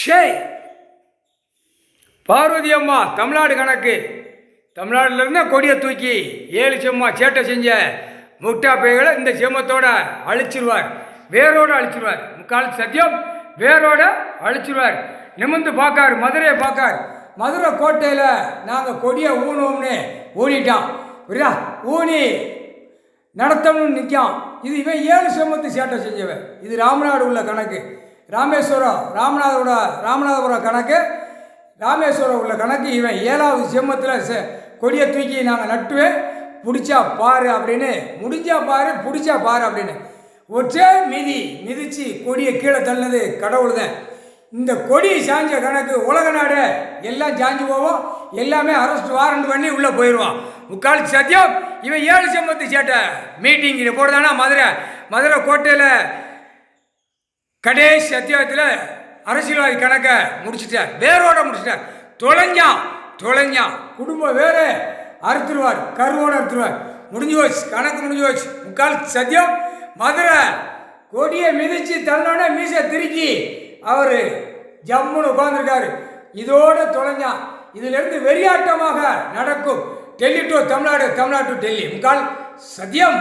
ஷே பார்வதி அம்மா தமிழ்நாடு கணக்கு தமிழ்நாட்டிலேருந்து கொடியை தூக்கி 7 செம்மா சேட்டை செஞ்ச முட்டா பைகளை இந்த செம்மத்தோட அழிச்சிருவார், வேரோடு அழிச்சிருவார். முக்கால் சத்தியம் வேரோட அழிச்சிருவார். நிமிர்ந்து பார்க்கார், மதுரையை பார்க்கார். மதுரை கோட்டையில் நாங்கள் கொடியை ஊனுவோம்னு ஊனிட்டான். புரியுதா? ஊனி நடத்தணும்னு நிற்கான். இது இவன் 7 செம்மத்து சேட்டை செஞ்சவன். இது ராமநாடு உள்ள கணக்கு. ராமேஸ்வரம் ராமநாதபுரம் கணக்கு, ராமேஸ்வரம் உள்ள கணக்கு. இவன் 7வது செம்மத்தில் கொடியை தூக்கி நாங்கள் நட்டுவேன், பிடிச்சா பாரு அப்படின்னு, முடிஞ்சா பாரு பிடிச்சா பாரு அப்படின்னு ஒற்றே மிதித்து கொடியை கீழே தள்ளினது கடவுள் தான். இந்த கொடி சாஞ்ச கணக்கு உலக நாடு எல்லாம் சாஞ்சு போவோம், எல்லாமே அரெஸ்ட் வாரண்ட் பண்ணி உள்ளே போயிடுவான். முக்கால் சத்தியம் இவன் 7 செம்மத்து சேட்டை மீட்டிங் இதை போடுதானா மதுரை கோட்டையில் கடைசி அத்தியாயத்தில் அரசியல்வாதி கணக்கை முடிச்சிட்டார், வேரோட முடிச்சிட்டார். தொலைஞ்சான் குடும்பம் வேறு அறுத்துருவார், கருவோடு அறுத்துருவார். முடிஞ்சு போச்சு, கணக்கு முடிஞ்சு போச்சு. முக்கால் சத்தியம் மதுரை கொடியை மிதித்து தன்னோட மீசை திருக்கி அவர் ஜம்முன்னு உட்கார்ந்துருக்காரு. இதோடு தொலைஞ்சான். இதிலிருந்து வெறியாட்டமாக நடக்கும் டெல்லி டு தமிழ்நாடு, தமிழ்நாடு டு டெல்லி. முக்கால் சத்தியம்.